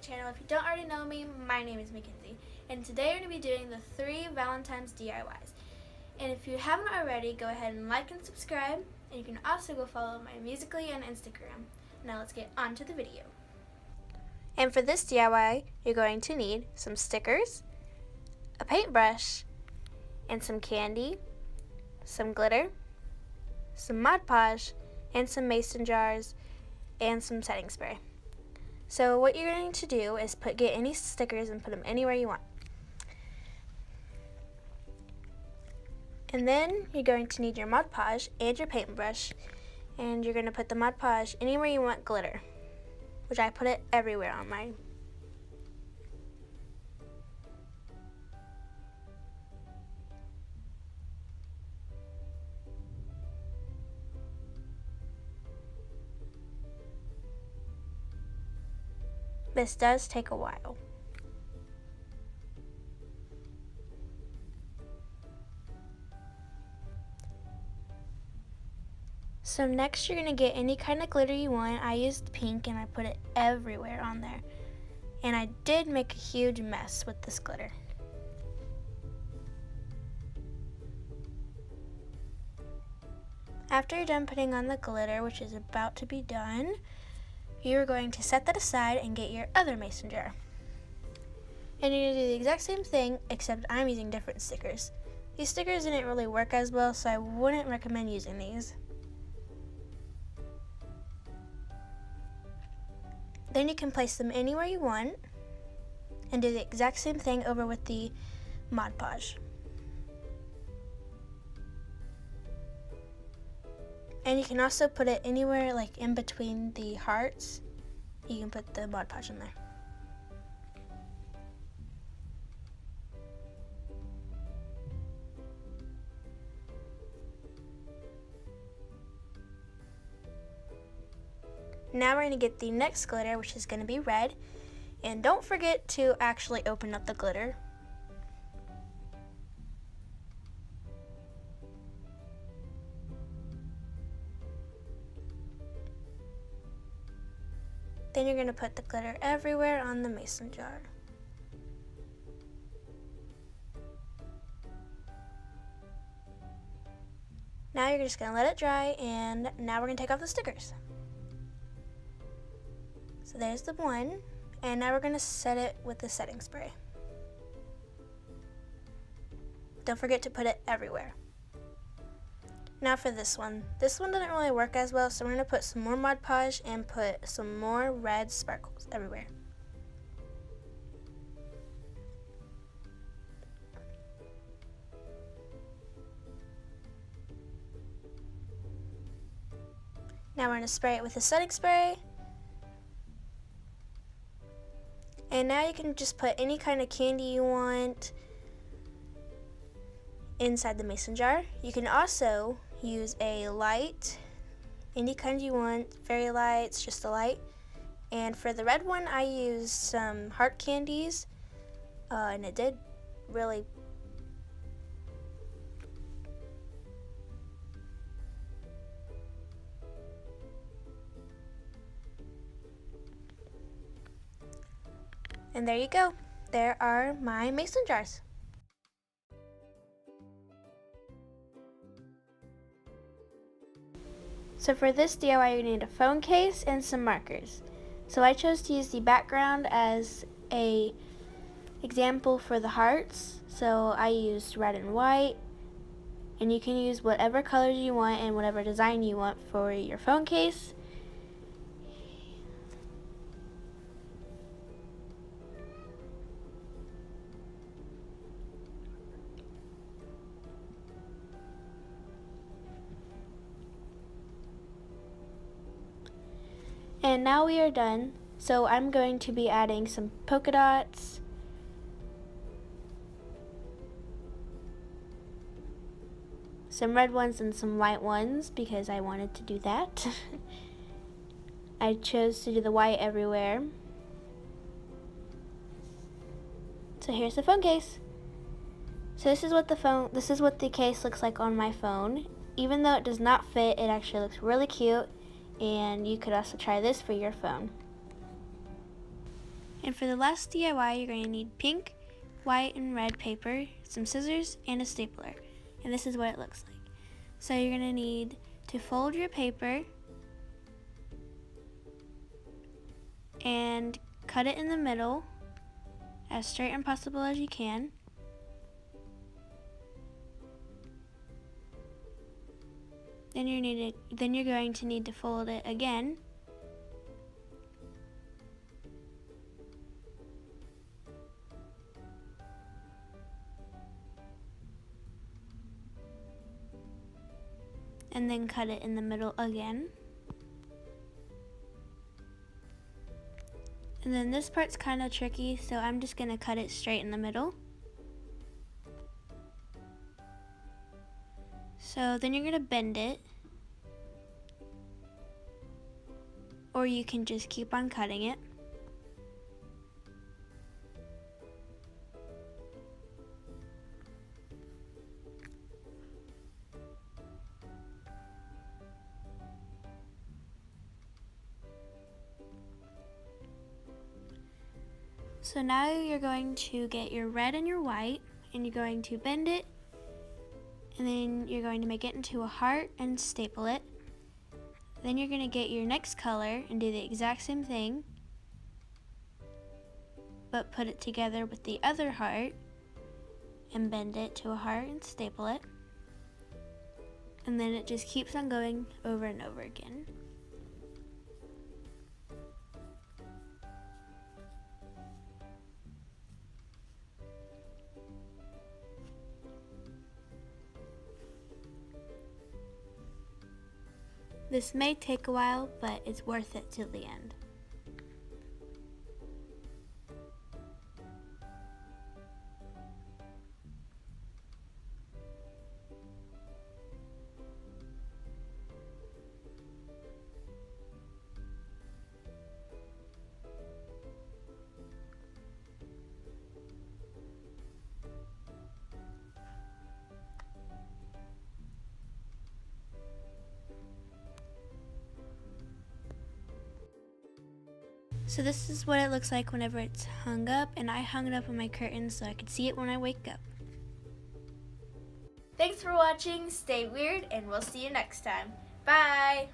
channel. If you don't already know me, my name is Mackenzie, and today we're going to be doing the 3 Valentine's DIYs. And if you haven't already, go ahead and like and subscribe, and you can also go follow my Musical.ly on Instagram. Now let's get on to the video. And for this DIY, you're going to need some stickers, a paintbrush, and some candy, some glitter, some Mod Podge, and some mason jars, and some setting spray. So what you're going to do is get any stickers and put them anywhere you want. And then you're going to need your Mod Podge and your paintbrush, and you're going to put the Mod Podge anywhere you want glitter, which I put it everywhere on mine. This does take a while. So next you're going to get any kind of glitter you want. I used pink and I put it everywhere on there. And I did make a huge mess with this glitter. After you're done putting on the glitter, which is about to be done, you're going to set that aside and get your other mason jar. And you're going to do the exact same thing, except I'm using different stickers. These stickers didn't really work as well, so I wouldn't recommend using these. Then you can place them anywhere you want and do the exact same thing over with the Mod Podge. And you can also put it anywhere, like in between the hearts. You can put the Mod Podge in there. Now we're going to get the next glitter, which is going to be red. And don't forget to actually open up the glitter. Then you're going to put the glitter everywhere on the mason jar. Now you're just going to let it dry, and now we're going to take off the stickers. So there's the one, and now we're going to set it with the setting spray. Don't forget to put it everywhere. Now for this one didn't really work as well, so we're going to put some more Mod Podge and put some more red sparkles everywhere. Now we're going to spray it with the setting spray. And now you can just put any kind of candy you want inside the mason jar. You can also use a light, any kind you want, fairy lights, just a light. And for the red one, I used some heart candies, and it did really And there you go. There are my mason jars. So for this DIY, you need a phone case and some markers. So I chose to use the background as a example for the hearts. So I used red and white, and you can use whatever colors you want and whatever design you want for your phone case. And now we are done, so I'm going to be adding some polka dots, some red ones and some white ones because I wanted to do that. I chose to do the white everywhere. So here's the phone case. So this is what the case looks like on my phone. Even though it does not fit, it actually looks really cute, and you could also try this for your phone. And for the last DIY, you're going to need pink, white, and red paper, some scissors, and a stapler. And this is what it looks like. So you're going to need to fold your paper and cut it in the middle as straight and possible as you can. Then you're going to need to fold it again. And then cut it in the middle again. And then this part's kind of tricky, so I'm just going to cut it straight in the middle. So then you're going to bend it, or you can just keep on cutting it. So now you're going to get your red and your white, and you're going to bend it, and then you're going to make it into a heart and staple it. Then you're going to get your next color and do the exact same thing, but put it together with the other heart and bend it to a heart and staple it. And then it just keeps on going over and over again. This may take a while, but it's worth it till the end. So this is what it looks like whenever it's hung up, and I hung it up on my curtains so I could see it when I wake up. Thanks for watching, stay weird, and we'll see you next time. Bye!